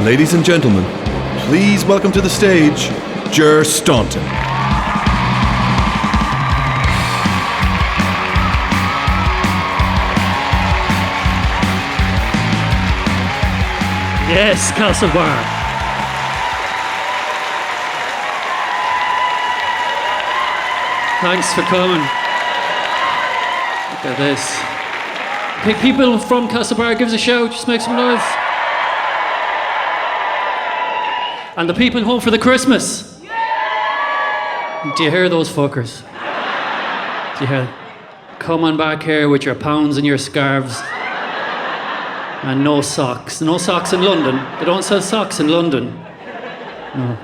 Ladies and gentlemen, please welcome to the stage, Ger Staunton. Yes, Castlebar. Thanks for coming. Look at this. People from Castlebar, give us a shout, just make some noise. And the people home for the Christmas. Do you hear those fuckers? Do you hear? Come on back here with your pounds and your scarves. And no socks. No socks in London. They don't sell socks in London. No.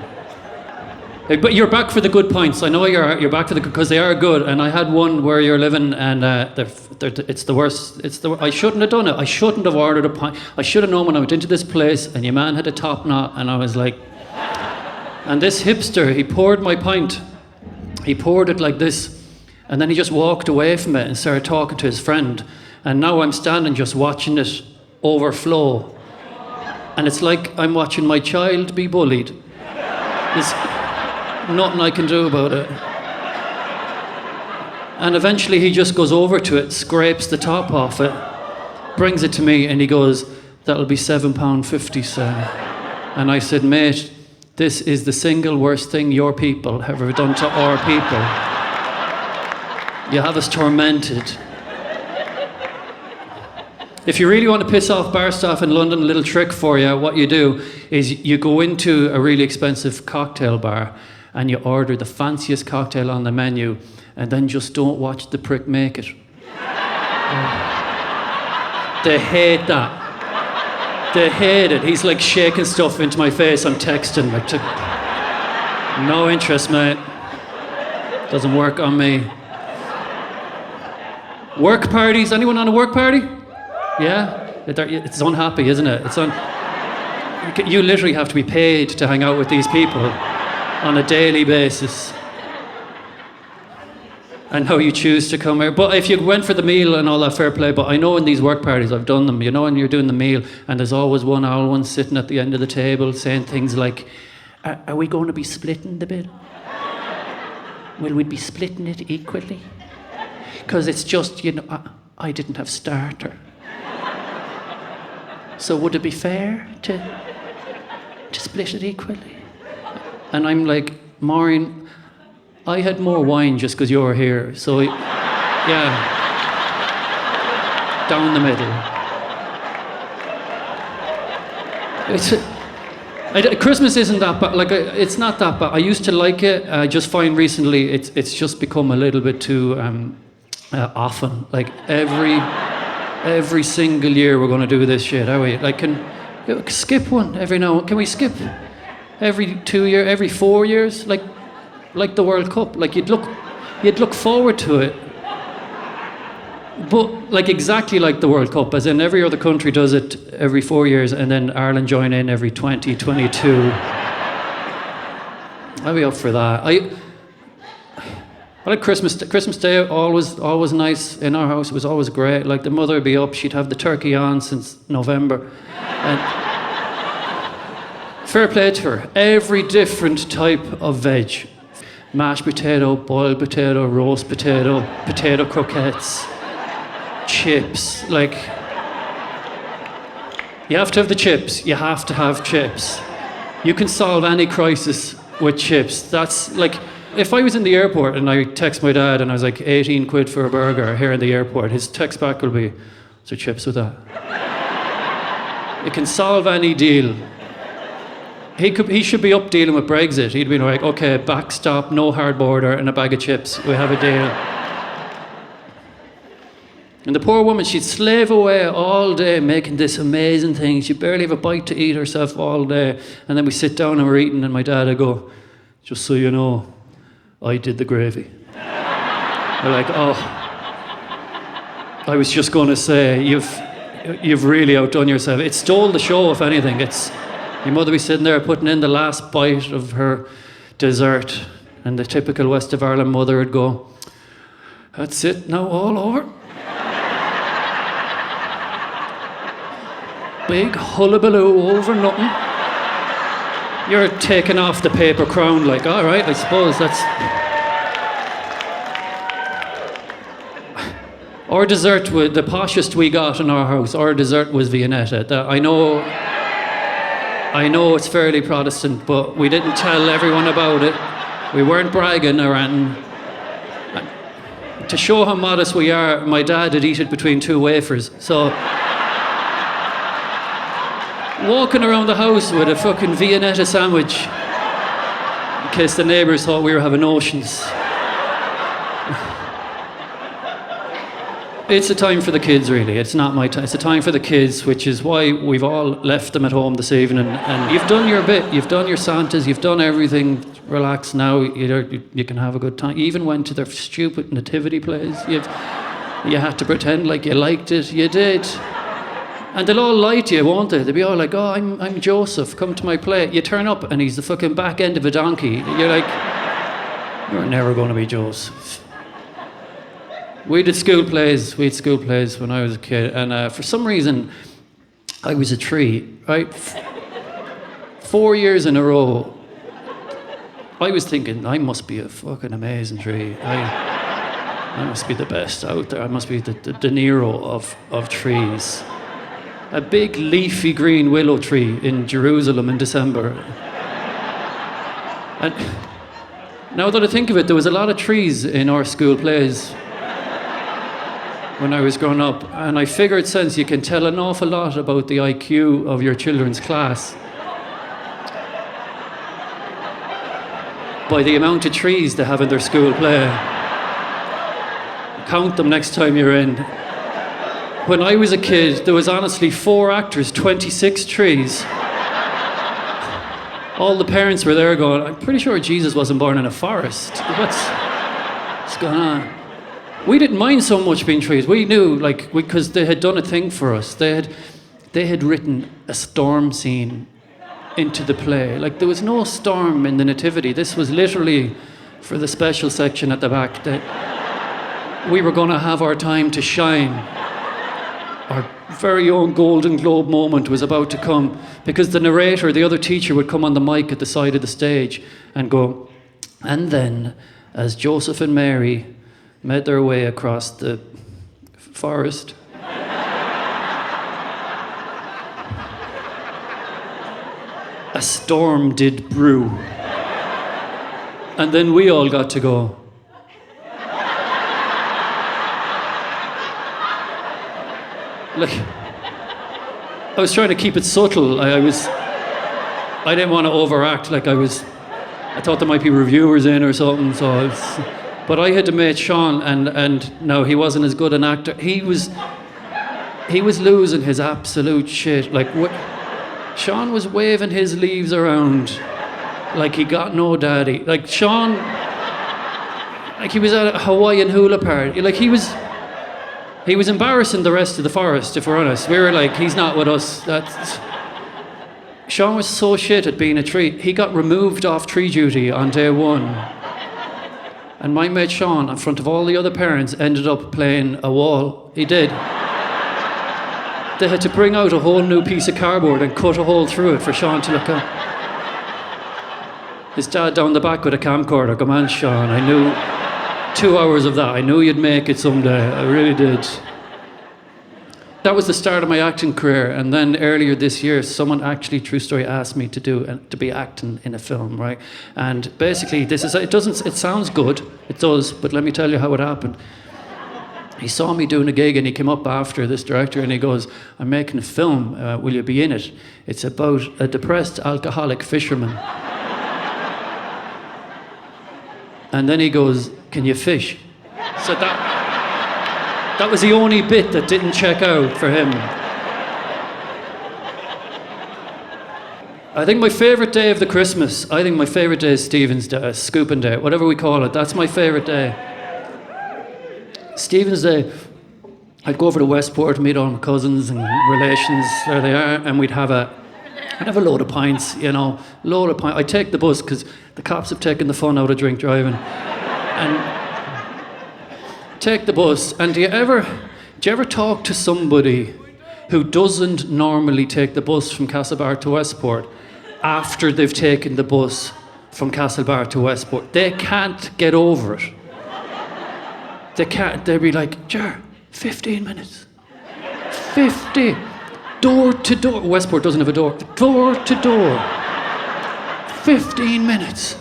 But you're back for the good points. I know you're back for the good, because they are good. And I had one where you're living, and it's the worst. I shouldn't have done it. I shouldn't have ordered a pint. I should have known when I went into this place, and your man had a top knot, and I was like, and this hipster, he poured my pint. He poured it like this, and then he just walked away from it and started talking to his friend. And now I'm standing just watching it overflow, and it's like I'm watching my child be bullied. There's nothing I can do about it. And eventually he just goes over to it, scrapes the top off it, brings it to me, and he goes, "That'll be £7.50, sir." And I said, "Mate, this is the single worst thing your people have ever done to our people. You have us tormented." If you really want to piss off bar staff in London, a little trick for you, what you do is you go into a really expensive cocktail bar and you order the fanciest cocktail on the menu, and then just don't watch the prick make it. They hate that. They hate it. He's like shaking stuff into my face. I'm texting, like, no interest, mate. Doesn't work on me. Work parties, anyone on a work party? Yeah? It's unhappy, isn't it? You literally have to be paid to hang out with these people on a daily basis. And how you choose to come here. But if you went for the meal and all that, fair play. But I know in these work parties, I've done them, you know, when you're doing the meal, and there's always one owl one sitting at the end of the table saying things like, are we going to be splitting the bill? Will we be splitting it equally? Because it's just, you know, I didn't have starter. So would it be fair to split it equally? And I'm like, Maureen, I had more wine just because you were here. So, yeah, down the middle. Christmas isn't that bad. Like, it's not that bad. I used to like it. I just find recently it's just become a little bit too often. Like every single year we're going to do this shit, are we? Like, skip one every now. Can we skip every 2 years, every 4 years? Like the World Cup. Like you'd look forward to it. But like exactly like the World Cup, as in every other country does it every 4 years, and then Ireland join in every 2022. I'd be up for that. I like Christmas. Christmas Day, always nice in our house. It was always great. Like the mother would be up, she'd have the turkey on since November. And fair play to her. Every different type of veg. Mashed potato, boiled potato, roast potato, potato croquettes, chips. Like, you have to have the chips. You have to have chips. You can solve any crisis with chips. That's like, if I was in the airport and I text my dad and I was like, 18 quid for a burger here in the airport, his text back will be, "Is there chips with that?" It can solve any deal. He should be up dealing with Brexit. He'd be like, "Okay, backstop, no hard border, and a bag of chips. We have a deal." And the poor woman, she'd slave away all day making this amazing thing. She'd barely have a bite to eat herself all day. And then we sit down and we're eating, and my dad would go, "Just so you know, I did the gravy." We're like, "Oh, I was just going to say, you've really outdone yourself." It stole the show, if anything. Your mother be sitting there putting in the last bite of her dessert, and the typical West of Ireland mother would go, "That's it, now all over." Big hullabaloo over nothing. You're taking off the paper crown, like, all right, I suppose that's. Our dessert, the poshest we got in our house, our dessert was Viennetta. I know it's fairly Protestant, but we didn't tell everyone about it. We weren't bragging or anything. To show how modest we are, my dad had eaten it between two wafers. So, walking around the house with a fucking Viennetta sandwich, in case the neighbours thought we were having notions. It's a time for the kids, really. It's not my time. It's a time for the kids, which is why we've all left them at home this evening. And you've done your bit. You've done your Santas. You've done everything. Relax now. You can have a good time. You even went to their stupid nativity plays. You had to pretend like you liked it. You did. And they'll all lie to you, won't they? They'll be all like, oh, I'm Joseph. Come to my play. You turn up and he's the fucking back end of a donkey. You're like, you're never going to be Joseph. We had school plays when I was a kid, and for some reason, I was a tree, right? 4 years in a row, I was thinking, I must be a fucking amazing tree. I must be the best out there. I must be the De Niro of trees. A big leafy green willow tree in Jerusalem in December. And now that I think of it, there was a lot of trees in our school plays when I was growing up, and I figured since you can tell an awful lot about the IQ of your children's class by the amount of trees they have in their school play. Count them next time you're in. When I was a kid, there was honestly 4 actors, 26 trees. All the parents were there going, I'm pretty sure Jesus wasn't born in a forest. What's going on? We didn't mind so much being trees. We knew, because they had done a thing for us. They had written a storm scene into the play. Like, there was no storm in the Nativity. This was literally for the special section at the back that we were going to have our time to shine. Our very own Golden Globe moment was about to come, because the narrator, the other teacher, would come on the mic at the side of the stage and go, and then, as Joseph and Mary made their way across the forest, a storm did brew. And then we all got to go. Like, I was trying to keep it subtle. I didn't want to overact. I thought there might be reviewers in or something, so but I had to make Sean, and no, he wasn't as good an actor. He was losing his absolute shit. Sean was waving his leaves around like he got no daddy. Sean, he was at a Hawaiian hula party. He was embarrassing the rest of the forest, if we're honest. We were like, he's not with us. Sean was so shit at being a tree. He got removed off tree duty on day 1. And my mate Sean, in front of all the other parents, ended up playing a wall. He did. They had to bring out a whole new piece of cardboard and cut a hole through it for Sean to look at. His dad down the back with a camcorder. Come on, Sean, I knew 2 hours of that. I knew you'd make it someday. I really did. That was the start of my acting career, and then earlier this year, someone actually, true story, asked me to be acting in a film, right? And basically, it sounds good, it does, but let me tell you how it happened. He saw me doing a gig, and he came up after this director, and he goes, I'm making a film, will you be in it? It's about a depressed alcoholic fisherman. And then he goes, can you fish? So that was the only bit that didn't check out for him. I think my favourite day of the Christmas, is Stephen's Day, Scooping Day, whatever we call it. That's my favourite day. Stephen's Day, I'd go over to Westport, meet all my cousins and relations, there they are, and I'd have a load of pints, I'd take the bus, because the cops have taken the fun out of drink driving. And take the bus, and do you ever talk to somebody who doesn't normally take the bus from Castlebar to Westport, after they've taken the bus from Castlebar to Westport. They can't get over it. They can't. They'll be like, Jar, 15 minutes. 50. Door to door. Westport doesn't have a door. Door to door. 15 minutes.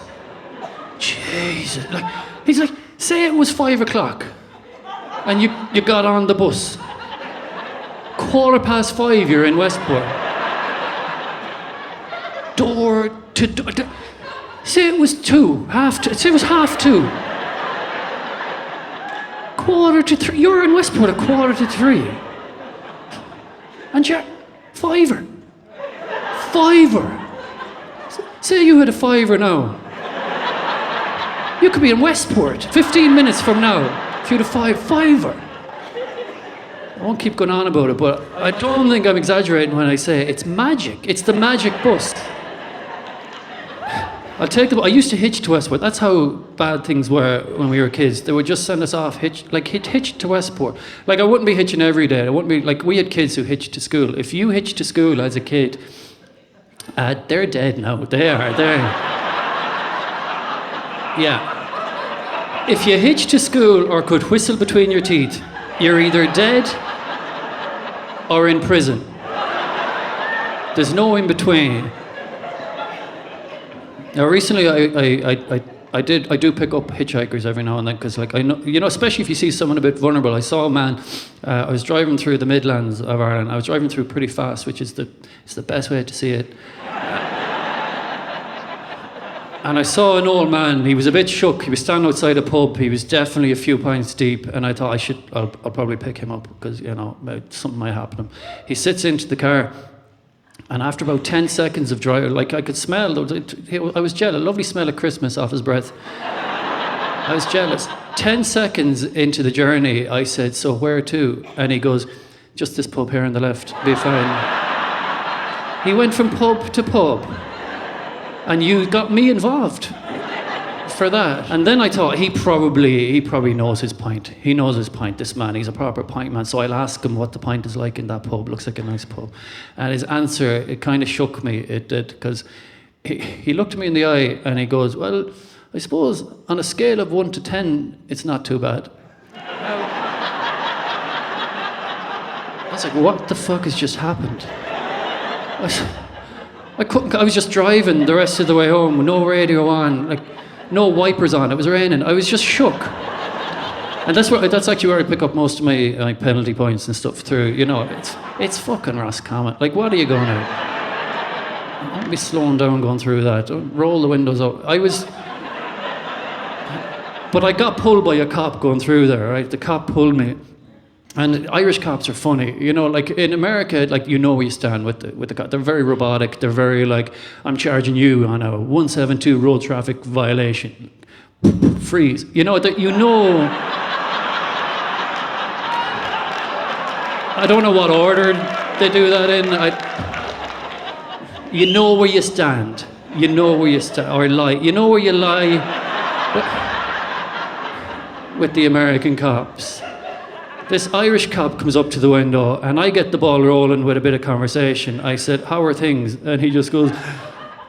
Jesus. Like, he's like, say it was 5 o'clock and you got on the bus. 5:15, you're in Westport. Door to door. Say it was 2, half 2. Say it was half 2. 2:45. You're in Westport at 2:45. And you're fiver. Say you had a fiver now. You could be in Westport 15 minutes from now if you had a fiver. I won't keep going on about it, but I don't think I'm exaggerating when I say it's magic. It's the magic bus. I used to hitch to Westport. That's how bad things were when we were kids. They would just send us off hitched to Westport. Like, I wouldn't be hitching every day. I wouldn't be like, we had kids who hitched to school. If you hitched to school as a kid, they're dead now. They're. Yeah. If you hitched to school or could whistle between your teeth, you're either dead or in prison. There's no in between. Now, recently, I do pick up hitchhikers every now and then because, like, I know, you know, especially if you see someone a bit vulnerable. I saw a man. I was driving through the Midlands of Ireland. I was driving through pretty fast, which is the best way to see it. And I saw an old man. He was a bit shook. He was standing outside a pub. He was definitely a few pints deep. And I thought I'll probably pick him up because, you know, something might happen to him. He sits into the car. And after about 10 seconds of driving, like, I could smell, I was jealous, a lovely smell of Christmas off his breath. I was jealous. 10 seconds into the journey, I said, so where to? And he goes, just this pub here on the left, be fine. He went from pub to pub. And you got me involved for that. And then I thought, he probably knows his pint. He knows his pint, this man. He's a proper pint man. So I'll ask him what the pint is like in that pub. Looks like a nice pub. And his answer, it kind of shook me. It did, because he looked at me in the eye and he goes, well, I suppose on a scale of 1 to 10, it's not too bad. I was like, what the fuck has just happened? I was just driving the rest of the way home with no radio on, like, no wipers on. It was raining. I was just shook. And that's actually where I pick up most of my penalty points and stuff through. You know, it's fucking Roscommon. Like, what are you going at? Don't be slowing down going through that. Don't roll the windows up. But I got pulled by a cop going through there, right? The cop pulled me. And Irish cops are funny, you know, like in America, like, you know where you stand with the cop. They're very robotic. They're very like, I'm charging you on a 172 road traffic violation. Freeze. You know, that, you know. I don't know what order they do that in. You know where you stand. You know where you stand, or lie. You know where you lie with the American cops. This Irish cop comes up to the window and I get the ball rolling with a bit of conversation. I said, how are things? And he just goes,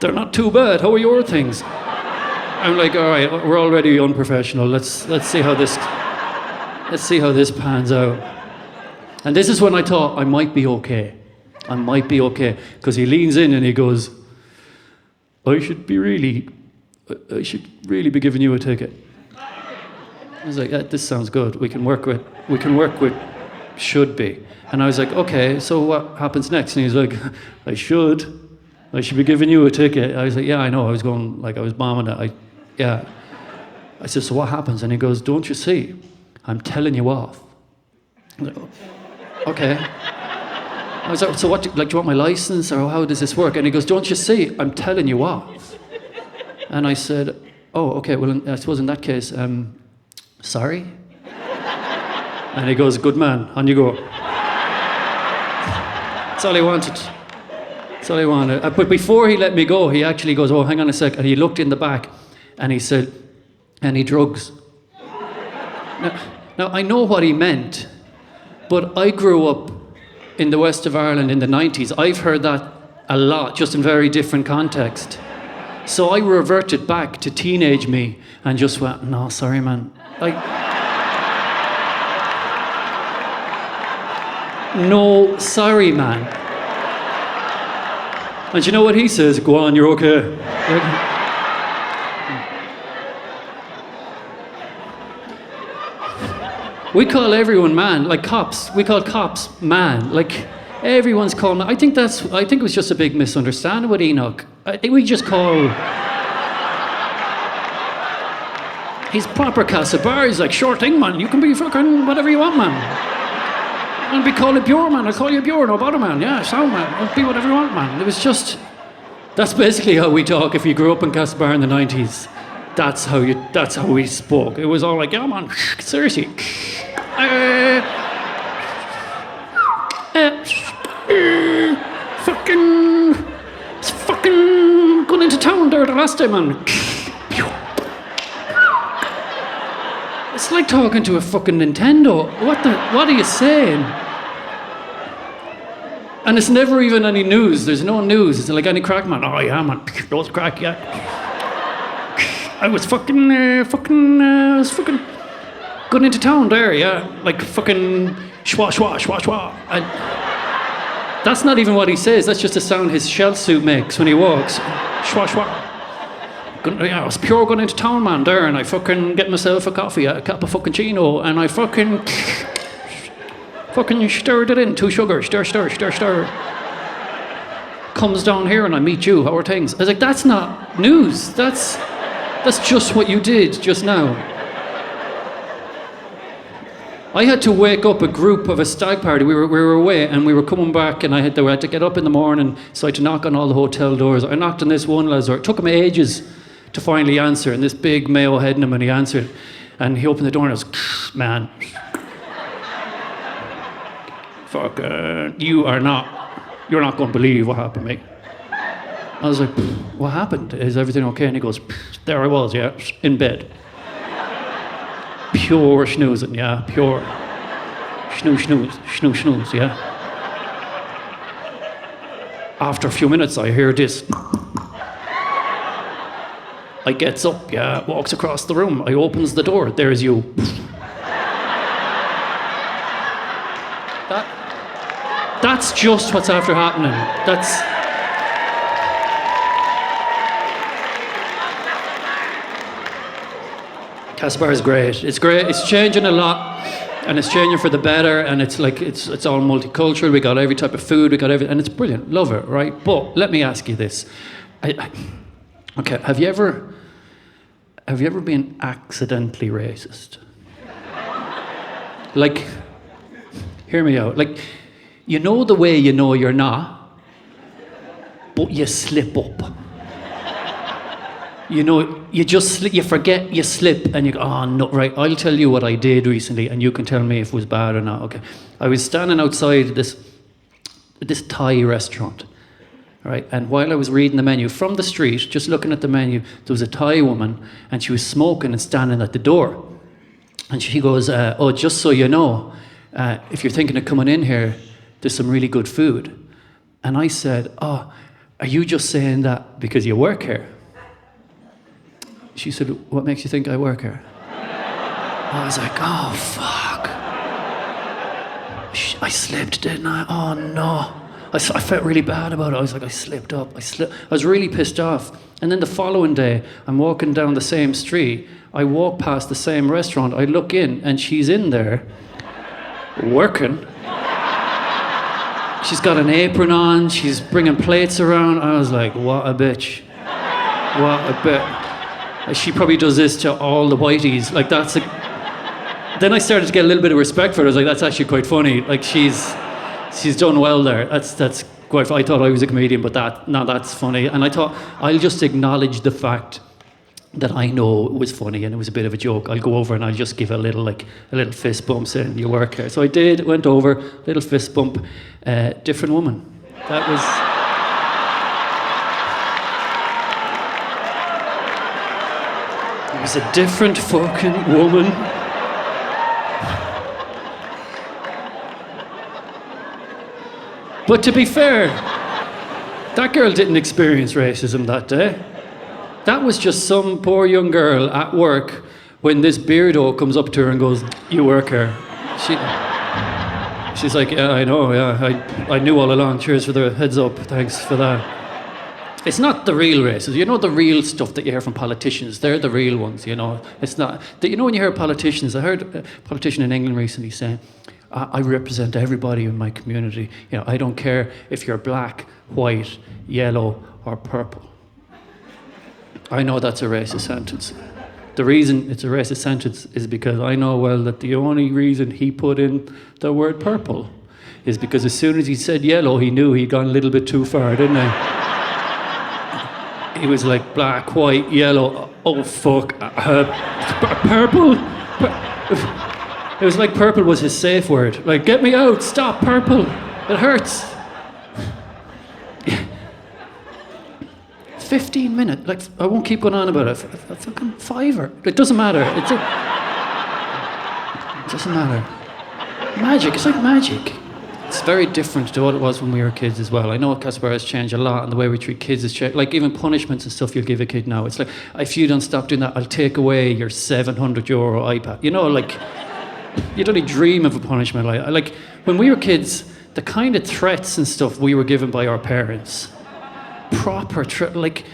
they're not too bad. How are your things? I'm like, all right, we're already unprofessional. Let's see how this pans out. And this is when I thought I might be okay. Because he leans in and he goes, I should really be giving you a ticket. I was like, this sounds good. We can work with should be. And I was like, okay, so what happens next? And he's like, I should be giving you a ticket. I was like, yeah, I know. I was bombing it. I said, so what happens? And he goes, don't you see? I'm telling you off. I was like, okay. I was like, so what, do you want my license or how does this work? And he goes, don't you see? I'm telling you off. And I said, oh, okay, well, I suppose in that case, sorry? And he goes, good man, on you go. That's all he wanted. But before he let me go, he actually goes, oh, hang on a sec. And he looked in the back and he said, any drugs? Now, I know what he meant, but I grew up in the west of Ireland in the 90s. I've heard that a lot, just in very different context. So I reverted back to teenage me and just went, no, sorry, man. No, sorry, man. And you know what he says? Go on, you're okay. We call everyone man, like cops. We call cops man. Like everyone's called man. I think it was just a big misunderstanding with Enoch. I think we just call. He's proper Castlebar. He's like, sure thing, man. You can be fucking whatever you want, man. I'll be called a Bure, man. I'll call you Bure, no bother, man. Yeah, sound, man. I'll be whatever you want, man. It was just. That's basically how we talk. If you grew up in Castlebar in the 90s, that's how we spoke. It was all like, yeah, man. Seriously. Fucking going into town there the last time, man. It's like talking to a fucking Nintendo. What are you saying? And it's never even any news. There's no news. It's like any crack, man. Oh yeah, man. Those crack, yeah. I was fucking going into town there, yeah. Like fucking schwa schwa schwa schwa. And that's not even what he says. That's just a sound his shell suit makes when he walks. Schwa schwa. Yeah, I was pure going into town, man, there, and I fucking get myself a coffee, a cup of cappuccino, and I fucking stirred it in, 2 sugars, stir. Comes down here and I meet you, how are things? I was like, that's not news, that's just what you did just now. I had to wake up a group of a stag party. We were away and we were coming back, and I had to get up in the morning, so I had to knock on all the hotel doors. I knocked on this one lad's door. It took him ages to finally answer, and this big Mayo head in him, and he answered, and he opened the door and I was, man, fuck, you're not going to believe what happened, mate. I was like, what happened? Is everything okay? And he goes, there I was, yeah, in bed. Pure snoozing, yeah, pure. Snooze, yeah. After a few minutes, I hear this. I gets up, yeah, walks across the room. I opens the door. There's you. That's just what's after happening. Castlebar is great. It's great. It's changing a lot, and it's changing for the better. And it's like it's all multicultural. We got every type of food. We got everything, and it's brilliant. Love it, right? But let me ask you this. Okay, have you ever been accidentally racist? Like, hear me out. Like, you know the way you know you're not, but you slip up. You know, you forget, you slip, and you go, oh no, right, I'll tell you what I did recently, and you can tell me if it was bad or not. Okay, I was standing outside this Thai restaurant. Right, and while I was reading the menu from the street, just looking at the menu, there was a Thai woman, and she was smoking and standing at the door. And she goes, oh, just so you know, if you're thinking of coming in here, there's some really good food. And I said, oh, are you just saying that because you work here? She said, what makes you think I work here? I was like, oh, fuck. I slipped, didn't I? Oh, no. I felt really bad about it. I was like, I slipped up. I was really pissed off. And then the following day, I'm walking down the same street. I walk past the same restaurant. I look in, and she's in there working. She's got an apron on. She's bringing plates around. I was like, what a bitch. What a bitch. She probably does this to all the whiteys. Like, that's a... Then I started to get a little bit of respect for her. I was like, that's actually quite funny. Like, she's done well there. That's quite. I thought I was a comedian, but that's funny. And I thought I'll just acknowledge the fact that I know it was funny and it was a bit of a joke. I'll go over and I'll just give a little fist bump saying you work here. So I did. Went over, little fist bump. Different woman. That was. It was a different fucking woman. But to be fair, That girl didn't experience racism that day. That was just some poor young girl at work when this beardo comes up to her and goes, "You work here." She's like, "Yeah, I know, yeah, I knew all along. Cheers for the heads up, thanks for that." It's not the real racism. You know the real stuff that you hear from politicians. They're the real ones, you know. It's not, you know when you hear politicians, I heard a politician in England recently saying, I represent everybody in my community. You know, I don't care if you're black, white, yellow, or purple. I know that's a racist sentence. The reason it's a racist sentence is because I know well that the only reason he put in the word purple is because as soon as he said yellow, he knew he'd gone a little bit too far, didn't he? He was like black, white, yellow. Oh fuck, purple. It was like purple was his safe word. Like, get me out, stop, purple. It hurts. 15 minutes. Like, I won't keep going on about it. A fucking fiver. It doesn't matter. It doesn't matter. Magic. It's like magic. It's very different to what it was when we were kids as well. I know Casper has changed a lot, and the way we treat kids has changed. Like even punishments and stuff you'll give a kid now. It's like, if you don't stop doing that, I'll take away your €700 iPad. You know, like, you'd only dream of a punishment like when we were kids, the kind of threats and stuff we were given by our parents. Proper like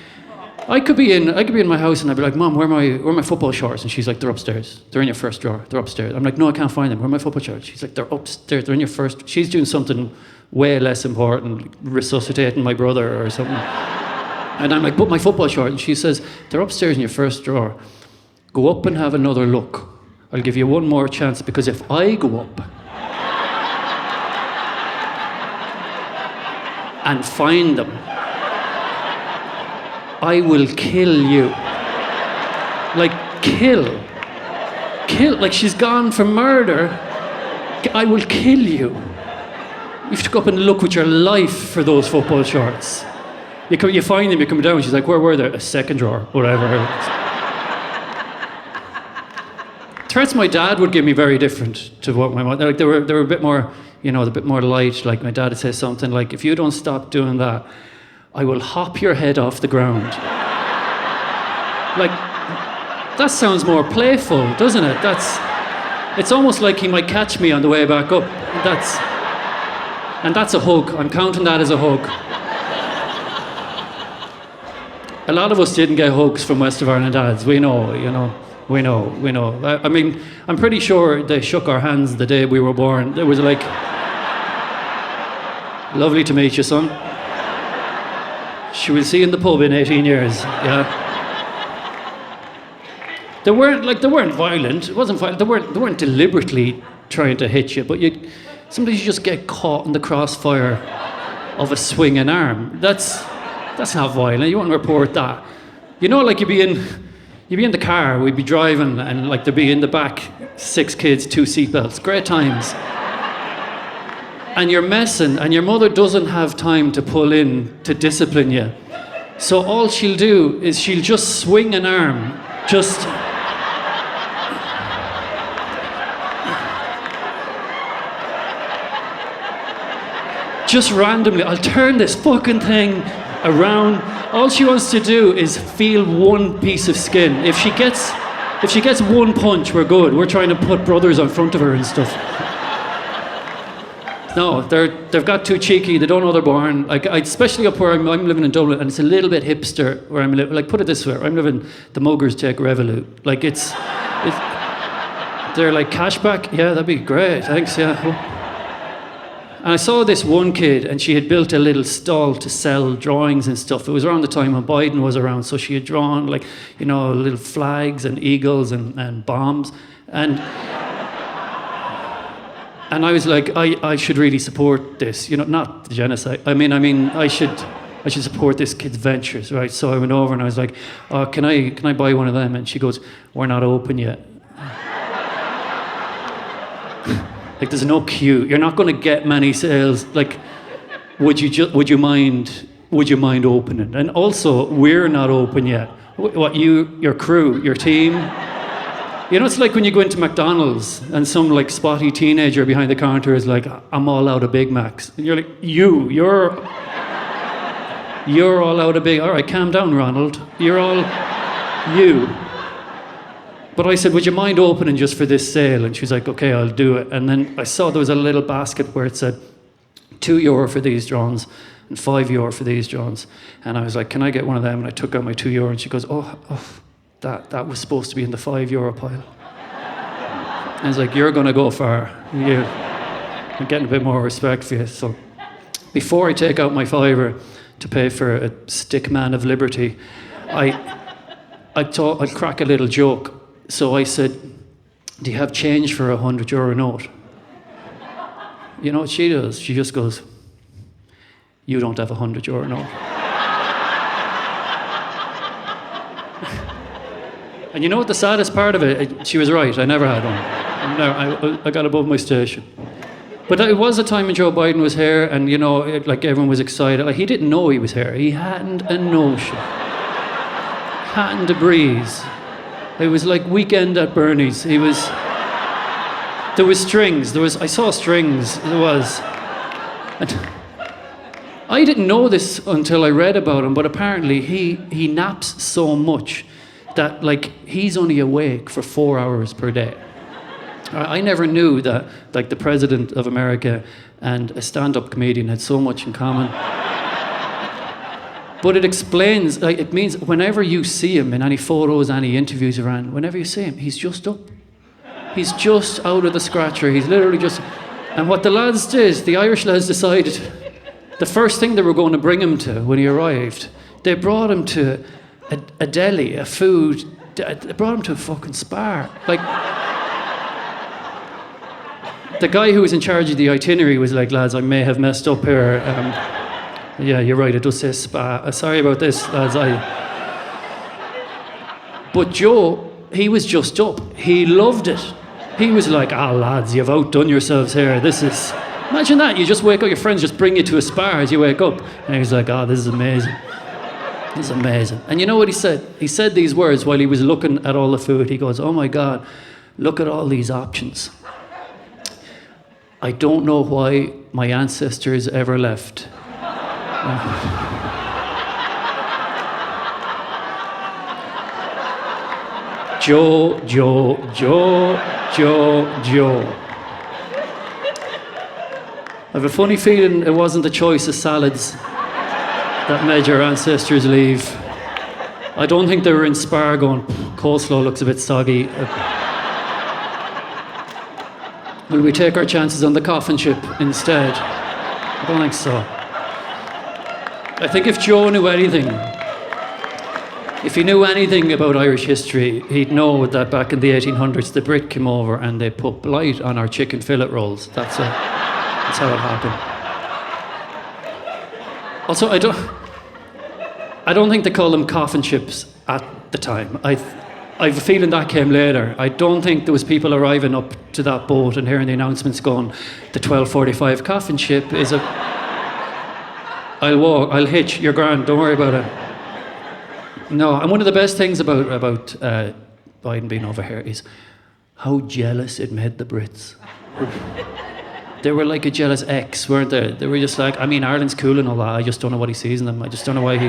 I could be in my house and I'd be like, "Mom, where are my football shorts?" And she's like, "They're upstairs. They're in your first drawer. They're upstairs." I'm like, "No, I can't find them. Where are my football shorts?" She's like, "They're upstairs. They're in your first." She's doing something way less important, resuscitating my brother or something. And I'm like, "But my football shorts." And she says, "They're upstairs in your first drawer. Go up and have another look. I'll give you one more chance because if I go up and find them, I will kill you." Like, kill. Like she's gone for murder. I will kill you. You have to go up and look with your life for those football shorts. You find them, you come down, she's like, "Where were they?" "A second drawer," whatever. Threats my dad would give me very different to what my mother, like they were a bit more, you know, a bit more light. Like my dad would say something like, "If you don't stop doing that, I will hop your head off the ground." Like, that sounds more playful, doesn't it? It's almost like he might catch me on the way back up. That's a hug. I'm counting that as a hug. A lot of us didn't get hugs from West of Ireland dads. We know, you know. We know. I mean, I'm pretty sure they shook our hands the day we were born. It was like, "Lovely to meet you, son. She will see you in the pub in 18 years. Yeah." They weren't violent. It wasn't violent. They weren't deliberately trying to hit you, but sometimes you just get caught in the crossfire of a swinging arm. That's not violent. You wouldn't report that. You know, like you'd be in the car, we'd be driving, and like there'd be in the back 6 kids, 2 seatbelts. Great times. And you're messing, and your mother doesn't have time to pull in to discipline you. So all she'll do is she'll just swing an arm, just randomly. "I'll turn this fucking thing around." All she wants to do is feel one piece of skin. If she gets one punch, we're good. We're trying to put brothers on front of her and stuff. No, they've got too cheeky. They don't know they're born. Like, especially up where I'm living in Dublin, and it's a little bit hipster where I'm living. Like, put it this way, I'm living, the muggers take Revolut. Like, they're like, "Cashback? Yeah, that'd be great. Thanks, yeah." And I saw this one kid, and she had built a little stall to sell drawings and stuff. It was around the time when Biden was around, so she had drawn, like, you know, little flags and eagles and bombs. And I was like, I should really support this, you know, not the genocide. I mean, I should support this kid's ventures, right? So I went over and I was like, "Oh, can I buy one of them?" And she goes, "We're not open yet." Like, there's no queue. You're not going to get many sales. Like, would you mind opening? And also, we're not open yet. What, your crew, your team? You know, it's like when you go into McDonald's and some like spotty teenager behind the counter is like, "I'm all out of Big Macs," and you're like, you're You're all out of big. All right, calm down, Ronald. You're all you. But I said, would you mind opening just for this sale? And she's like, okay, I'll do it. And then I saw there was a little basket where it said €2 for these drawings and €5 for these drawings. And I was like, can I get one of them? And I took out my €2 and she goes, oh, that was supposed to be in the €5 pile. I was like, you're going to go far. I'm getting a bit more respect for you. So before I take out my fiver to pay for a stick man of liberty, I thought I'd crack a little joke. So I said, do you have change for a €100 note? You know what she does? She just goes, you don't have a €100 note. And you know what the saddest part of it? She was right, I never had one. I got above my station. But it was a time when Joe Biden was here and, you know, like everyone was excited. Like, he didn't know he was here. He hadn't a notion. Hadn't a breeze. It was like weekend at Bernie's. There was strings. I saw strings. There was. And I didn't know this until I read about him, but apparently he naps so much that, like, he's only awake for 4 hours per day. I never knew that, like, the president of America and a stand-up comedian had so much in common. But it explains, like, it means whenever you see him in any photos, any interviews around, whenever you see him, he's just up. He's just out of the scratcher. He's literally just... And what the lads did, the Irish lads decided, the first thing they were going to bring him to when he arrived, they brought him to a deli, a food... They brought him to a fucking Spar. Like... The guy who was in charge of the itinerary was like, lads, I may have messed up here. Yeah, you're right, it does say Spa. Sorry about this, lads. But Joe, he was just up. He loved it. He was like, lads, you've outdone yourselves here. Imagine that. You just wake up, your friends just bring you to a Spar as you wake up. And he was like, this is amazing. This is amazing. And you know what he said? He said these words while he was looking at all the food. He goes, oh my God, look at all these options. I don't know why my ancestors ever left. Joe. I have a funny feeling it wasn't the choice of salads that made your ancestors leave. I don't think they were in Spar going, coleslaw looks a bit soggy. Will we take our chances on the coffin ship instead? I don't think so. I think if Joe knew anything, if he knew anything about Irish history, he'd know that back in the 1800s, the Brit came over and they put blight on our chicken fillet rolls. That's how it happened. Also, I don't think they call them coffin ships at the time. I have a feeling that came later. I don't think there was people arriving up to that boat and hearing the announcements going, the 1245 coffin ship is I'll walk, I'll hitch, you're grand, don't worry about it. No, and one of the best things about Biden being over here is how jealous it made the Brits. They were like a jealous ex, weren't they? They were just like, I mean, Ireland's cool and all that, I just don't know what he sees in them. I just don't know why he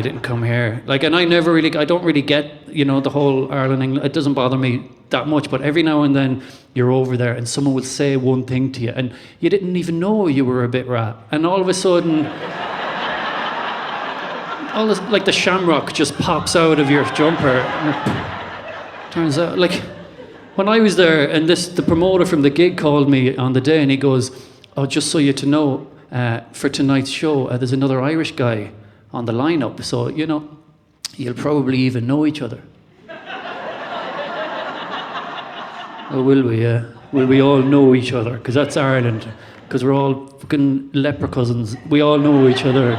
didn't come here. Like, and I don't really get, you know, the whole Ireland, England, it doesn't bother me that much, but every now and then you're over there and someone will say one thing to you and you didn't even know you were a bit rat. And all of a sudden, all this, like the shamrock just pops out of your jumper. Turns out, like, when I was there and the promoter from the gig called me on the day and he goes, oh, just so you to know, for tonight's show, there's another Irish guy on the lineup, so, you know, you'll probably even know each other. Oh, will we? Will we all know each other? Because that's Ireland. Because we're all fucking leper cousins. We all know each other.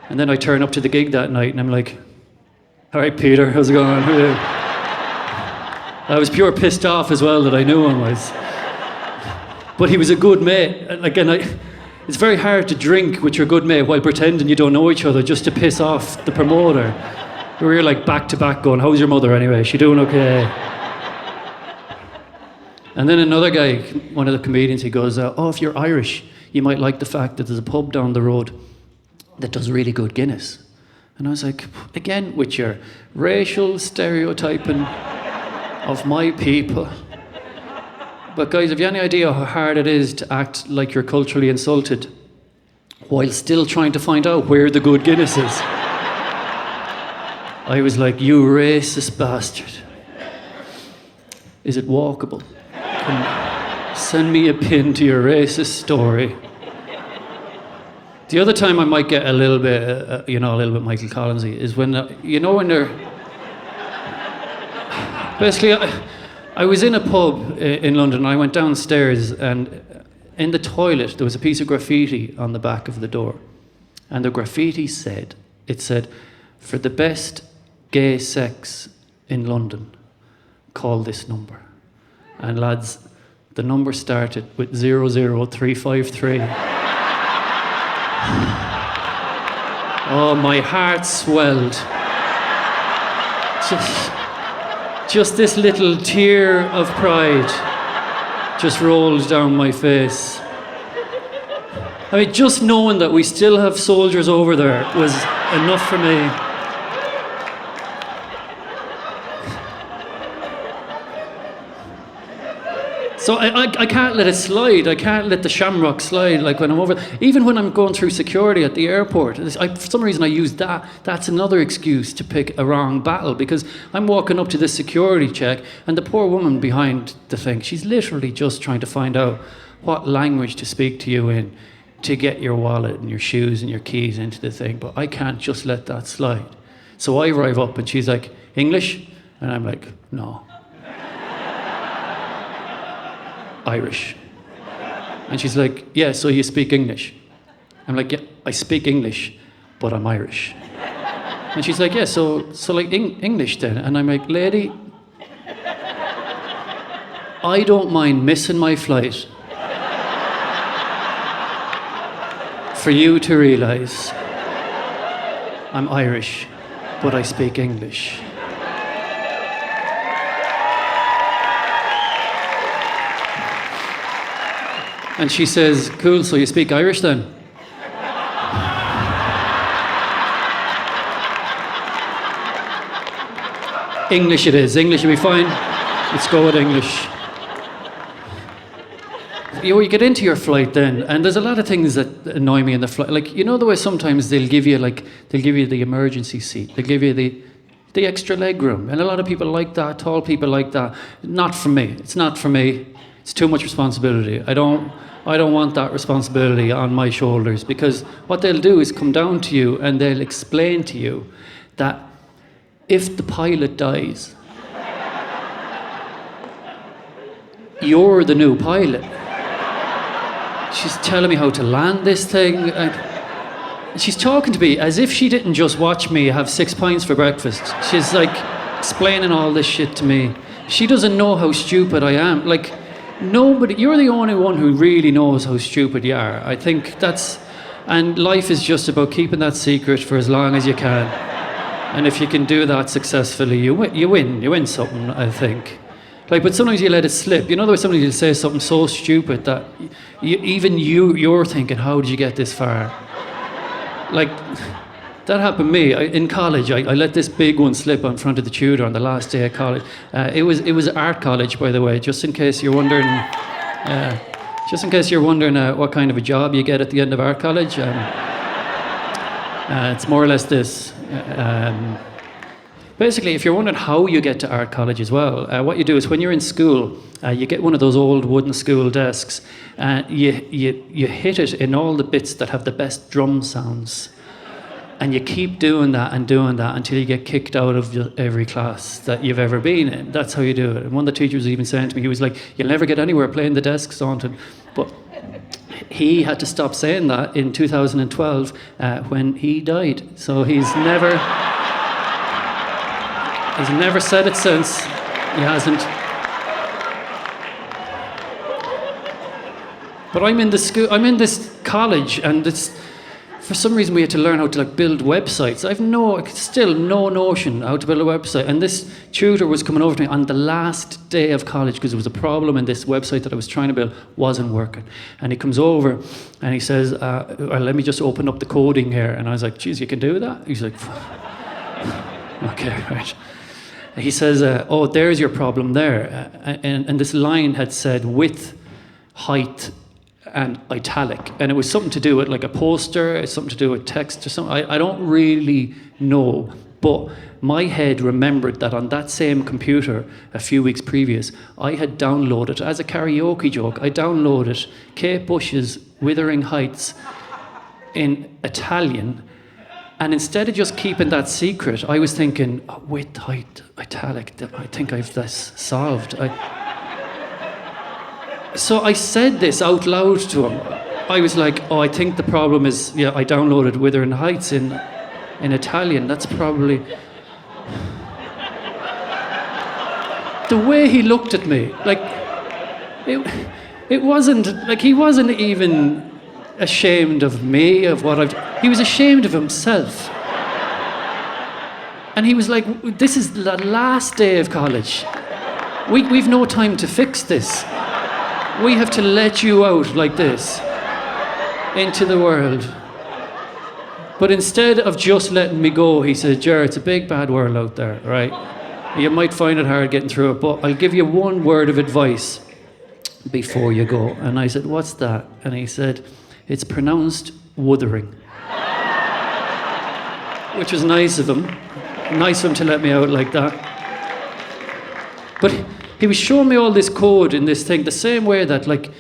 And then I turn up to the gig that night and I'm like, all right, Peter, how's it going? I was pure pissed off as well that I knew him was. But he was a good mate. Like, and it's very hard to drink with your good mate while pretending you don't know each other just to piss off the promoter. We were like back to back going, how's your mother anyway? Is she doing okay? And then another guy, one of the comedians, he goes, oh, if you're Irish, you might like the fact that there's a pub down the road that does really good Guinness. And I was like, again, with your racial stereotyping of my people. But guys, have you any idea how hard it is to act like you're culturally insulted while still trying to find out where the good Guinness is? I was like, you racist bastard. Is it walkable? Send me a pin to your racist story. The other time I might get a little bit, a little bit Michael Collinsy is when, when they're... Basically, I was in a pub in London and I went downstairs and in the toilet there was a piece of graffiti on the back of the door. And the graffiti said, for the best gay sex in London, call this number. And lads, the number started with 00353. Oh, my heart swelled. Just this little tear of pride just rolled down my face. I mean, just knowing that we still have soldiers over there was enough for me. So I can't let it slide. I can't let the shamrock slide. Like when I'm over, even when I'm going through security at the airport, for some reason I use that. That's another excuse to pick a wrong battle because I'm walking up to this security check and the poor woman behind the thing, she's literally just trying to find out what language to speak to you in to get your wallet and your shoes and your keys into the thing. But I can't just let that slide. So I arrive up and she's like, English? And I'm like, no. Irish. And she's like, yeah, so you speak English? I'm like, yeah, I speak English, but I'm Irish. And she's like, yeah, so like English then? And I'm like, lady, I don't mind missing my flight for you to realise I'm Irish, but I speak English. And she says, cool, so you speak Irish then? English it is. English will be fine. Let's go with English. You get into your flight then, and there's a lot of things that annoy me in the flight. Like, you know the way sometimes they'll give you the emergency seat. They'll give you the extra leg room. And a lot of people like that, tall people like that. Not for me. It's not for me. It's too much responsibility. I don't want that responsibility on my shoulders because what they'll do is come down to you and they'll explain to you that if the pilot dies, you're the new pilot. She's telling me how to land this thing. And she's talking to me as if she didn't just watch me have 6 pints for breakfast. She's like explaining all this shit to me. She doesn't know how stupid I am. Like, nobody, you're the only one who really knows how stupid you are. I think and life is just about keeping that secret for as long as you can. And if you can do that successfully, you win something, I think. Like, but sometimes you let it slip. You know, there was somebody who'll say something so stupid that you're thinking, how did you get this far? Like, that happened to me. In college, I let this big one slip in front of the tutor on the last day of college. It was art college, by the way, just in case you're wondering. What kind of a job you get at the end of art college. It's more or less this. Basically, if you're wondering how you get to art college as well, what you do is when you're in school, you get one of those old wooden school desks, and you hit it in all the bits that have the best drum sounds. And you keep doing that until you get kicked out of every class that you've ever been in. That's how you do it. And one of the teachers was even saying to me, he was like, you'll never get anywhere playing the desk, Staunton. But he had to stop saying that in 2012 when he died. So he's never said it since. He hasn't. But I'm in this college, and for some reason we had to learn how to like build websites. Still no notion how to build a website. And this tutor was coming over to me on the last day of college because there was a problem and this website that I was trying to build wasn't working. And he comes over and he says, let me just open up the coding here. And I was like, geez, you can do that? He's like, okay, right. He says, oh, there's your problem there. And this line had said width, height, and italic, and it was something to do with like a poster, something to do with text or something. I don't really know, but my head remembered that on that same computer a few weeks previous, I had downloaded, as a karaoke joke, I downloaded Kate Bush's Wuthering Heights in Italian, and instead of just keeping that secret, I was thinking, oh, width, height, italic, I think I've this solved. So I said this out loud to him. I was like, oh, I think the problem is, I downloaded Wuthering Heights in Italian. That's probably... The way he looked at me, like, it wasn't, like, he wasn't even ashamed of me, of what he was ashamed of himself. And he was like, this is the last day of college. We've no time to fix this. We have to let you out like this into the world. But instead of just letting me go, he said, Ger, it's a big bad world out there, right? You might find it hard getting through it, but I'll give you one word of advice before you go. And I said, what's that? And he said, it's pronounced wuthering. Which was nice of him. Nice of him to let me out like that. But he was showing me all this code in this thing, the same way that, like,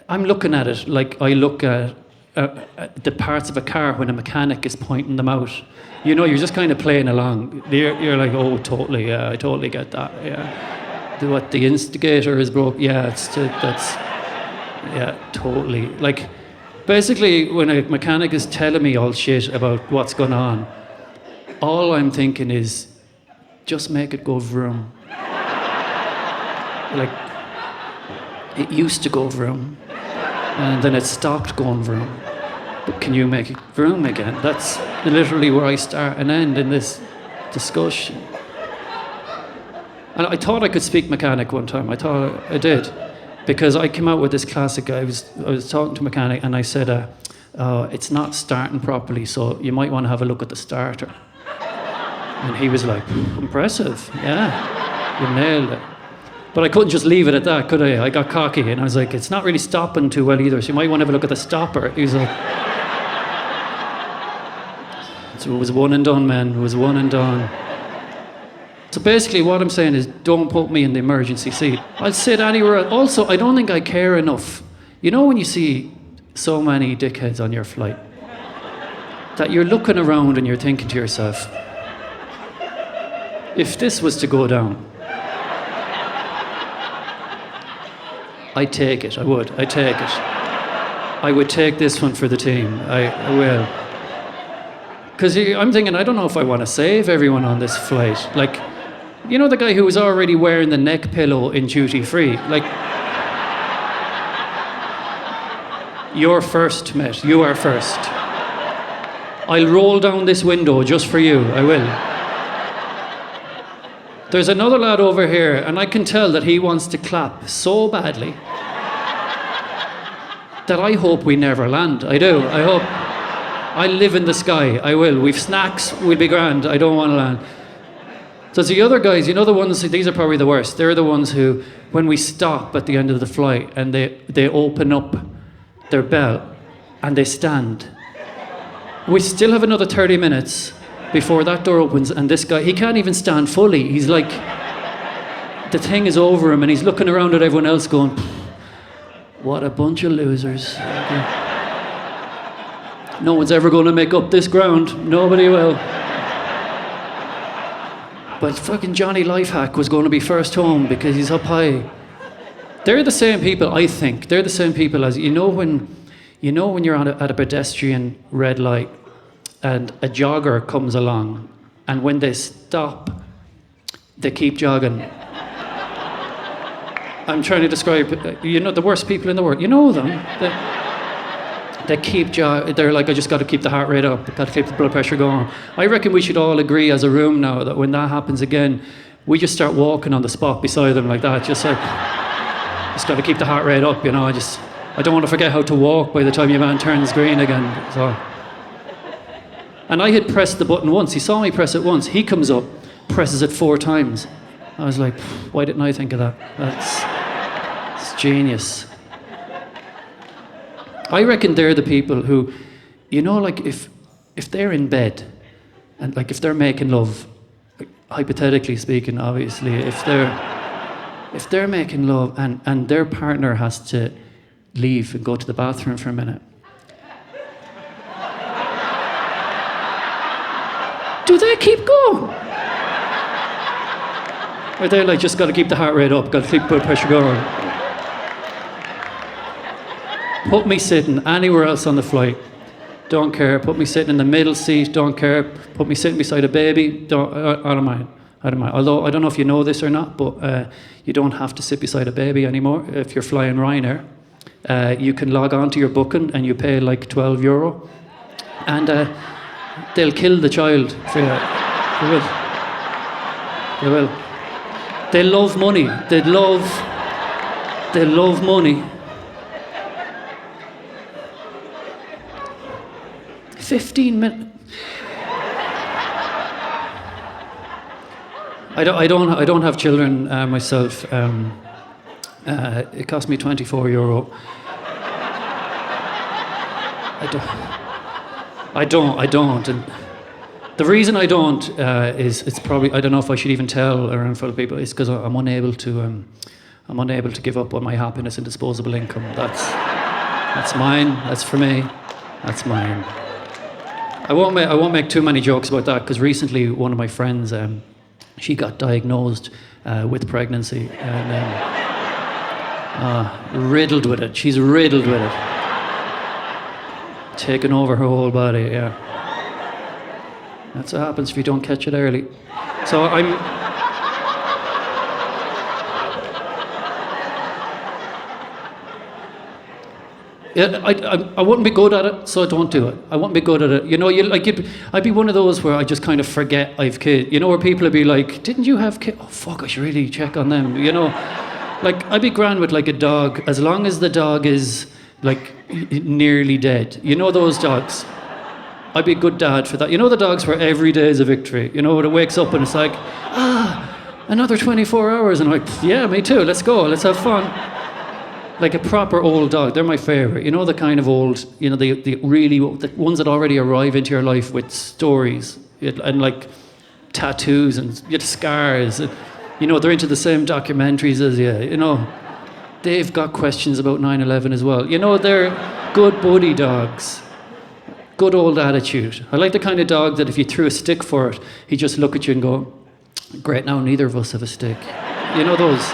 I'm looking at it like I look at the parts of a car when a mechanic is pointing them out. You know, you're just kind of playing along. You're like, oh, totally, yeah, I totally get that, yeah. What, the instigator is broke? Yeah, yeah, totally. Like, basically, when a mechanic is telling me all shit about what's going on, all I'm thinking is, just make it go vroom. Like, it used to go vroom, and then it stopped going vroom. But can you make it vroom again? That's literally where I start and end in this discussion. And I thought I could speak mechanic one time. I thought I did, because I came out with this classic. I was talking to a mechanic, and I said, it's not starting properly, so you might want to have a look at the starter. And he was like, impressive, yeah, you nailed it. But I couldn't just leave it at that, could I? I got cocky, and I was like, it's not really stopping too well either, so you might want to have a look at the stopper. He was like... So it was one and done, man. It was one and done. So basically what I'm saying is, don't put me in the emergency seat. I'll sit anywhere else. Also, I don't think I care enough. You know when you see so many dickheads on your flight, that you're looking around and you're thinking to yourself, if this was to go down, I'd take it, I would, I'd take it. I would take this one for the team, I will. Because I'm thinking, I don't know if I want to save everyone on this flight. Like, you know the guy who was already wearing the neck pillow in duty free? Like, you're first, mate, you are first. I'll roll down this window just for you, I will. There's another lad over here, and I can tell that he wants to clap so badly that I hope we never land. I do. I hope. I live in the sky. I will. We've snacks. We'll be grand. I don't want to land. So it's the other guys, you know the ones, these are probably the worst. They're the ones who, when we stop at the end of the flight and they open up their belt and they stand. We still have another 30 minutes before that door opens, and this guy, he can't even stand fully. He's like, the thing is over him, and he's looking around at everyone else going, what a bunch of losers. No one's ever going to make up this ground. Nobody will. But fucking Johnny Lifehack was going to be first home because he's up high. They're the same people, I think. They're the same people as, you know when you're at a pedestrian red light and a jogger comes along, and when they stop, they keep jogging. I'm trying to describe, the worst people in the world. You know them. they're like, I just got to keep the heart rate up, got to keep the blood pressure going. I reckon we should all agree as a room now that when that happens again, we just start walking on the spot beside them like that, just got to keep the heart rate up, you know. I don't want to forget how to walk by the time your man turns green again. So. And I had pressed the button once. He saw me press it once. He comes up, presses it 4 times. I was like, why didn't I think of that? It's genius. I reckon they're the people who, you know, like if they're in bed and like if they're making love, like, hypothetically speaking, obviously, if they're making love and their partner has to leave and go to the bathroom for a minute, do they keep going? Or they're like, just got to keep the heart rate up, got to keep blood pressure going. Put me sitting anywhere else on the flight, don't care. Put me sitting in the middle seat, don't care. Put me sitting beside a baby, I don't mind. I don't mind. Although, I don't know if you know this or not, but you don't have to sit beside a baby anymore if you're flying Ryanair. You can log on to your booking and you pay like €12. And they'll kill the child for you. They will. They will. They love money. They love money. 15 minutes. I don't have children myself. It cost me €24. I don't. And the reason I don't is it's probably, I don't know if I should even tell around full of people. It's because I'm unable to give up on my happiness and disposable income. That's mine. That's for me. That's mine. I won't make too many jokes about that because recently one of my friends, she got diagnosed with pregnancy and riddled with it. She's riddled with it. Taken over her whole body, yeah. That's what happens if you don't catch it early. So I wouldn't be good at it, so I don't do it. I wouldn't be good at it. You know, I'd be one of those where I just kind of forget I've kids. You know, where people would be like, "Didn't you have kids? Oh fuck, I should really check on them." You know, like I'd be grand with like a dog as long as the dog is like nearly dead. You know those dogs. I'd be a good dad for that. You know the dogs where every day is a victory. You know, when it wakes up and it's like, another 24 hours, and I'm like, yeah, me too. Let's go. Let's have fun. Like a proper old dog, they're my favourite. You know the kind of old, you know, the ones that already arrive into your life with stories and like tattoos and scars. And, you know, they're into the same documentaries as you. You know, they've got questions about 9/11 as well. You know, they're good buddy dogs. Good old attitude. I like the kind of dog that if you threw a stick for it, he'd just look at you and go, "Great, now neither of us have a stick." You know those.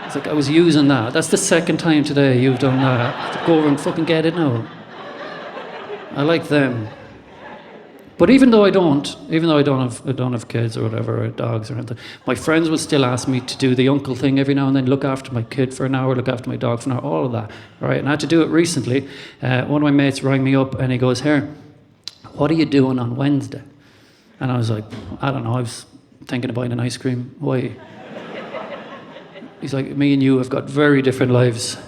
It's like, I was using that. That's the second time today you've done that. Go over and fucking get it now. I like them. But even though I don't have kids or whatever, or dogs or anything, my friends would still ask me to do the uncle thing every now and then, look after my kid for an hour, look after my dog for an hour, all of that. All right, and I had to do it recently. One of my mates rang me up and he goes, "Here, what are you doing on Wednesday?" And I was like, "I don't know, I was thinking of buying an ice cream." "Why?" He's like, "Me and you have got very different lives."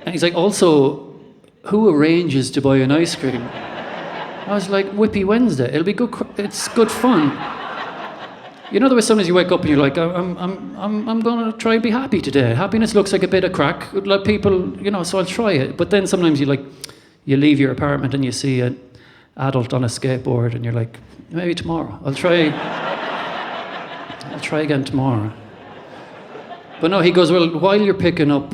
And he's like, "Also, who arranges to buy an ice cream?" I was like, "Whippy Wednesday. It'll be good. It's good fun." You know, there was sometimes you wake up and you're like, I'm gonna try and be happy today. Happiness looks like a bit of crack. Like people, you know, so I'll try it. But then sometimes you leave your apartment and you see an adult on a skateboard and you're like, maybe tomorrow. I'll try again tomorrow. But no, he goes, "Well, while you're picking up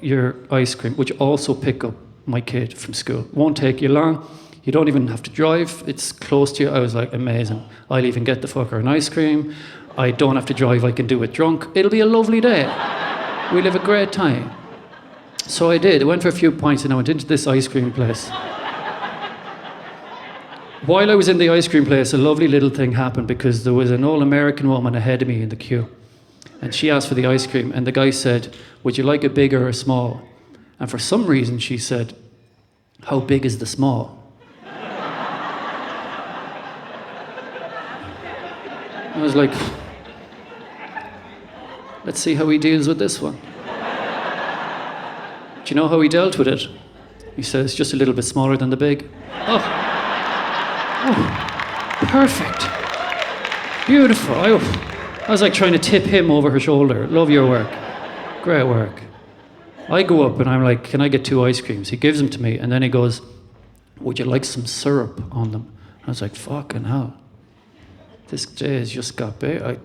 your ice cream, would you also pick up my kid from school? Won't take you long. You don't even have to drive. It's close to you." I was like, amazing. I'll even get the fucker an ice cream. I don't have to drive. I can do it drunk. It'll be a lovely day. We'll have a great time. So I did. I went for a few pints and I went into this ice cream place. While I was in the ice cream place, a lovely little thing happened because there was an old American woman ahead of me in the queue. And she asked for the ice cream, and the guy said, "Would you like a big or a small?" And for some reason, she said, "How big is the small?" I was like, let's see how he deals with this one. Do you know how he dealt with it? He says, just a little bit smaller than the big. Oh, perfect. Beautiful. I was like trying to tip him over her shoulder. Love your work. Great work. I go up and I'm like, can I get 2 ice creams? He gives them to me and then he goes, would you like some syrup on them? I was like, fucking hell. This day has just got big. I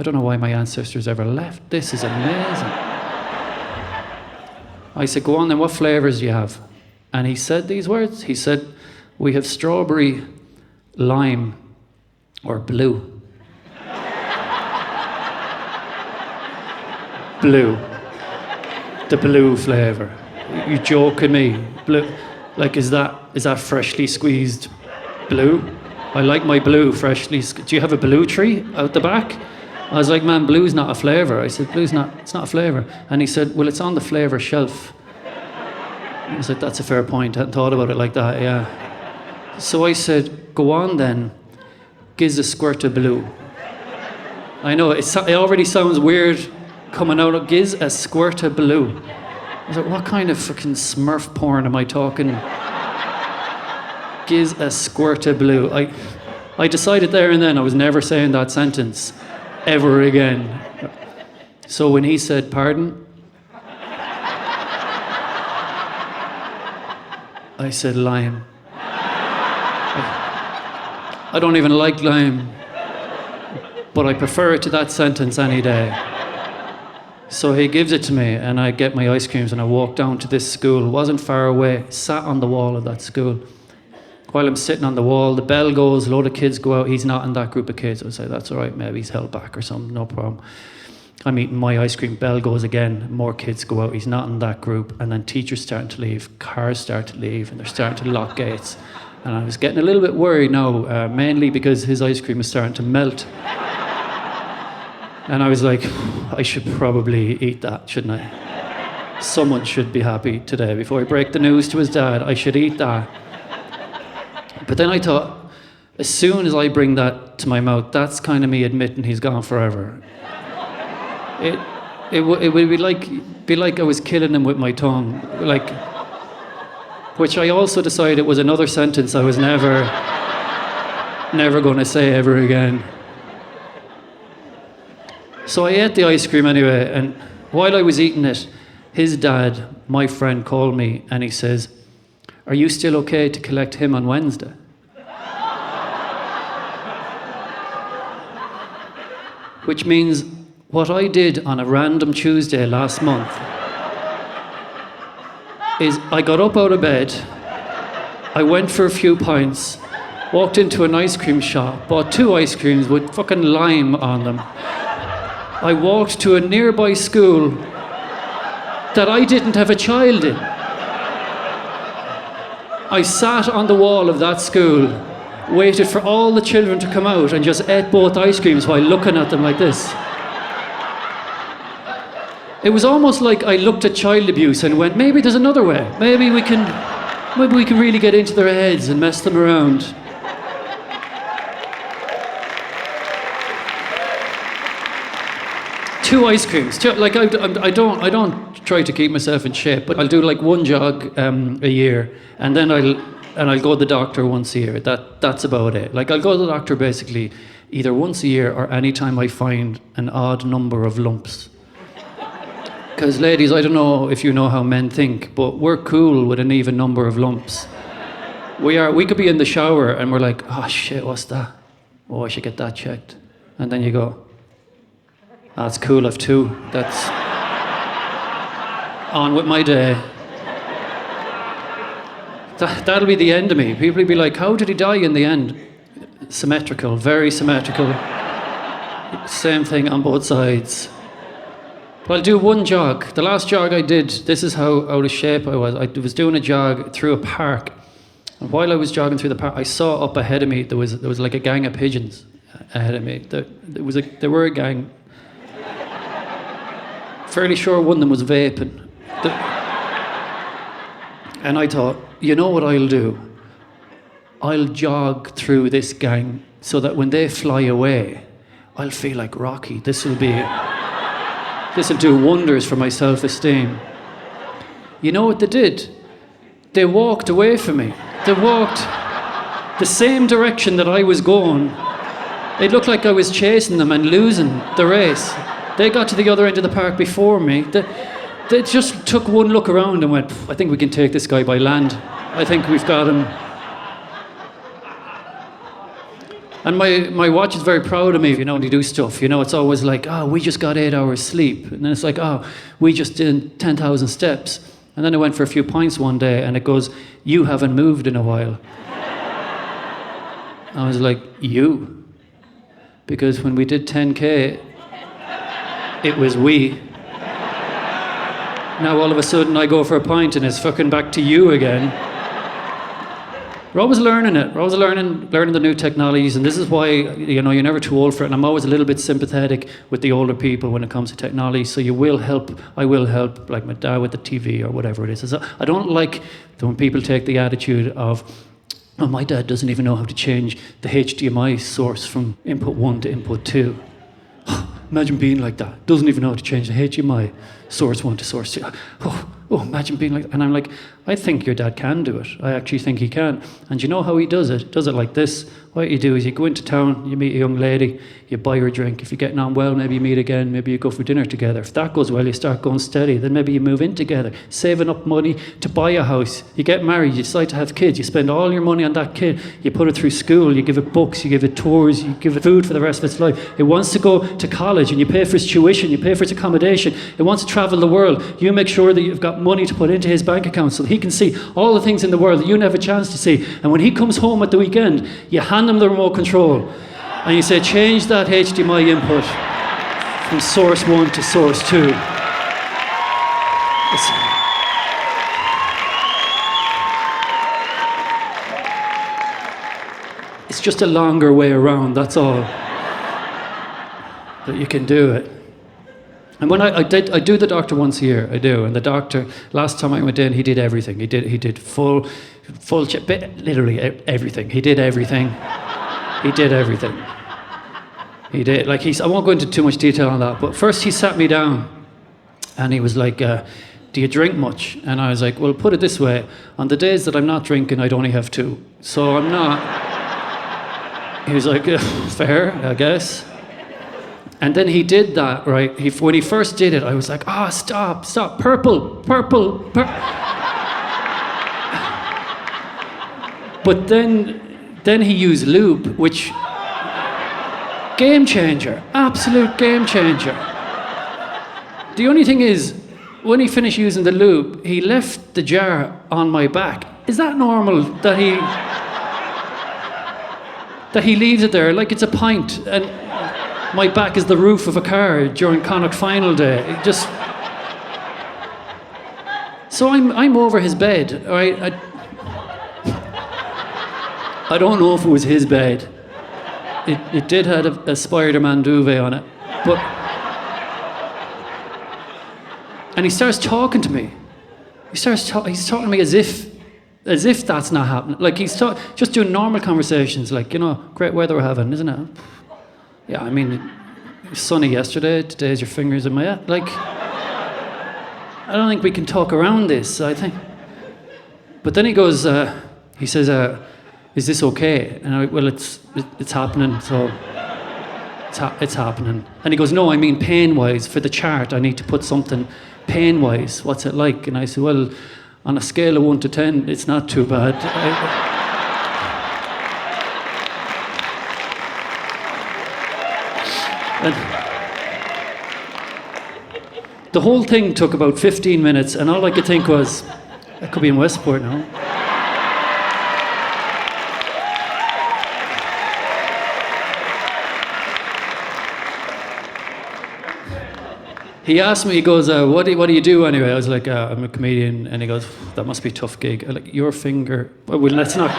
don't know why my ancestors ever left. This is amazing. I said, go on then, what flavours do you have? And he said these words. He said, we have strawberry, lime, or blue. Blue. The blue flavour. You joking me? Blue. Like, is that freshly squeezed blue? I like my blue freshly. Do you have a blue tree out the back? I was like, man, blue's not a flavour. I said, it's not a flavour. And he said, well, it's on the flavour shelf. I was like, that's a fair point. I hadn't thought about it like that, yeah. So I said, go on then, giz a squirt of blue. I know, it already sounds weird coming out of giz a squirt of blue. I was like, what kind of fucking Smurf porn am I talking? Giz a squirt of blue. I decided there and then I was never saying that sentence ever again. So when he said, pardon? I said, lime. I don't even like lime, but I prefer it to that sentence any day. So he gives it to me and I get my ice creams and I walk down to this school. It wasn't far away, sat on the wall of that school. While I'm sitting on the wall, the bell goes, a load of kids go out. He's not in that group of kids. I would say, that's all right, maybe he's held back or something, no problem. I'm eating my ice cream, bell goes again, more kids go out. He's not in that group. And then teachers starting to leave, cars start to leave, and they're starting to lock gates. And I was getting a little bit worried now, mainly because his ice cream is starting to melt. And I was like, I should probably eat that, shouldn't I? Someone should be happy today. Before I break the news to his dad, I should eat that. But then I thought, as soon as I bring that to my mouth, that's kind of me admitting he's gone forever. It would be like I was killing him with my tongue, like, which I also decided was another sentence I was never going to say ever again. So I ate the ice cream anyway, and while I was eating it, his dad, my friend, called me and he says, are you still okay to collect him on Wednesday? Which means what I did on a random Tuesday last month is I got up out of bed, I went for a few pints, walked into an ice cream shop, bought 2 ice creams with fucking lime on them. I walked to a nearby school that I didn't have a child in. I sat on the wall of that school, waited for all the children to come out and just ate both ice creams while looking at them like this. It was almost like I looked at child abuse and went, maybe there's another way. Maybe we can really get into their heads and mess them around. Two ice creams. Like I don't try to keep myself in shape, but I'll do like 1 jog a year, and then I'll go to the doctor once a year. That's about it. Like I'll go to the doctor basically either once a year or any time I find an odd number of lumps. Because ladies, I don't know if you know how men think, but we're cool with an even number of lumps. We could be in the shower and we're like, oh shit, what's that? Oh, I should get that checked. And then you go, that's cool, I've 2. That's on with my day. That'll be the end of me. People will be like, how did he die in the end? Symmetrical, very symmetrical. Same thing on both sides. But I'll do 1 jog. The last jog I did, this is how out of shape I was. I was doing a jog through a park. And while I was jogging through the park, I saw up ahead of me, there was like a gang of pigeons ahead of me. There were a gang. Fairly sure one of them was vaping. And I thought, you know what I'll do? I'll jog through this gang so that when they fly away, I'll feel like Rocky. This'll do wonders for my self-esteem. You know what they did? They walked away from me. They walked the same direction that I was going. It looked like I was chasing them and losing the race. They got to the other end of the park before me. They just took one look around and went, I think we can take this guy by land. I think we've got him. And my watch is very proud of me, you know, when you do stuff. You know, it's always like, oh, we just got 8 hours sleep. And then it's like, oh, we just did 10,000 steps. And then I went for a few pints one day and it goes, you haven't moved in a while. I was like, you? Because when we did 10K, it was we. Now all of a sudden I go for a pint and it's fucking back to you again. We're always learning it. We're always learning the new technologies, and this is why, you know, you're never too old for it. And I'm always a little bit sympathetic with the older people when it comes to technology. So you will help. I will help, like my dad with the TV or whatever it is. So I don't like when people take the attitude of, oh, my dad doesn't even know how to change the HDMI source from input 1 to input 2. Imagine being like that. Doesn't even know how to change the HDMI source 1 to source 2. Oh, imagine being like that. And I'm like, I think your dad can do it. I actually think he can. And you know how he does it? He does it like this. What you do is you go into town, you meet a young lady, you buy her a drink. If you're getting on well, maybe you meet again, maybe you go for dinner together. If that goes well, you start going steady. Then maybe you move in together, saving up money to buy a house. You get married, you decide to have kids. You spend all your money on that kid. You put it through school, you give it books, you give it tours, you give it food for the rest of its life. It wants to go to college and you pay for its tuition, you pay for its accommodation. It wants to travel the world. You make sure that you've got money to put into his bank account so that he can see all the things in the world that you never have a chance to see. And when he comes home at the weekend, you hand him the remote control and you say, change that HDMI input from source 1 to source 2. It's just a longer way around, that's all. But you can do it. And when I do the doctor once a year, I do. And the doctor, last time I went in, he did everything. He did full check, literally everything. He did everything. He did everything. He did, like I won't go into too much detail on that, but first he sat me down and he was like, do you drink much? And I was like, well, put it this way, on the days that I'm not drinking, I'd only have 2. So I'm not. He was like, fair, I guess. And then he did that, right? When he first did it, I was like, stop, purple. But then he used lube, which, game changer, absolute game changer. The only thing is, when he finished using the lube, he left the jar on my back. Is that normal that he leaves it there like it's a pint and my back is the roof of a car during Connacht final day? It just... So I'm over his bed, all right? I don't know if it was his bed. It did have a Spider-Man duvet on it, but... And he starts talking to me. He's talking to me as if that's not happening. Like he's just doing normal conversations, like, you know, great weather we're having, isn't it? Yeah, I mean, it was sunny yesterday, today's your fingers in my... Like, I don't think we can talk around this, I think. But then he goes, he says, is this okay? And I, well, it's happening, so it's happening. And he goes, no, I mean pain-wise, for the chart, I need to put something pain-wise. What's it like? And I said, well, on a scale of 1 to 10, it's not too bad. And the whole thing took about 15 minutes, and all I could think was, I could be in Westport now. He asked me, he goes, what do you do anyway? I was like, I'm a comedian. And he goes, that must be a tough gig. I'm like, your finger, well, let's not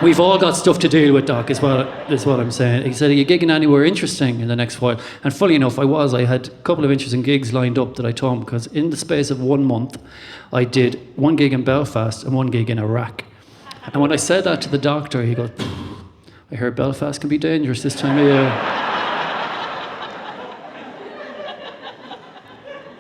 We've all got stuff to deal with, Doc, is what I'm saying. He said, are you gigging anywhere interesting in the next while? And fully enough, I was. I had a couple of interesting gigs lined up that I told him, because in the space of 1 month, I did 1 gig in Belfast and 1 gig in Iraq. And when I said that to the doctor, he goes, I heard Belfast can be dangerous this time of year.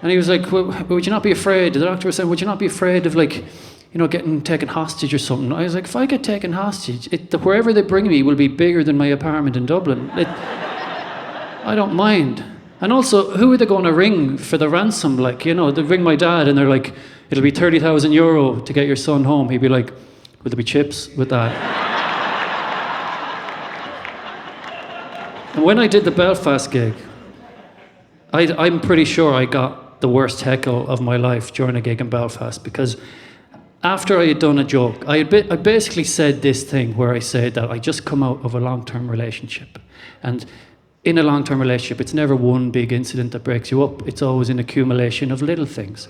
And he was like, would you not be afraid? The doctor was saying, would you not be afraid of, like, you know, getting taken hostage or something? I was like, if I get taken hostage, wherever they bring me will be bigger than my apartment in Dublin. I don't mind. And also, who are they going to ring for the ransom? Like, you know, they ring my dad and they're like, it'll be €30,000 to get your son home. He'd be like, will there be chips with that? And when I did the Belfast gig, I'm pretty sure I got the worst heckle of my life during a gig in Belfast, because after I had done a joke, I basically said this thing where I said that I just come out of a long-term relationship. And in a long-term relationship, it's never one big incident that breaks you up. It's always an accumulation of little things.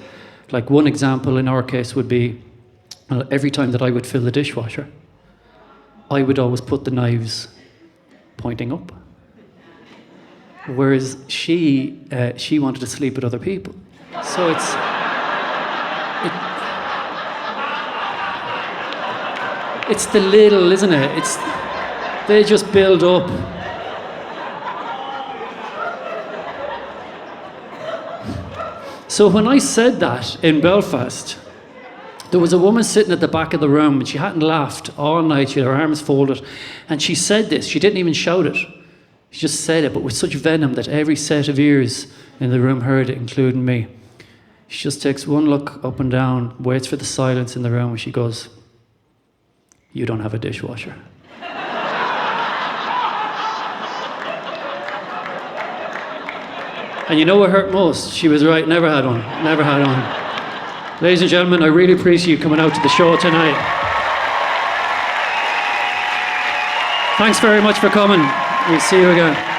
Like, one example in our case would be, every time that I would fill the dishwasher, I would always put the knives pointing up. Whereas she wanted to sleep with other people. So it's the little, isn't it? They just build up. So when I said that in Belfast, there was a woman sitting at the back of the room, and she hadn't laughed all night. She had her arms folded, and she said this. She didn't even shout it. She just said it, but with such venom that every set of ears in the room heard it, including me. She just takes one look up and down, waits for the silence in the room, and she goes, you don't have a dishwasher. And you know what hurt most? She was right, never had one, never had one. Ladies and gentlemen, I really appreciate you coming out to the show tonight. Thanks very much for coming. We'll see you again.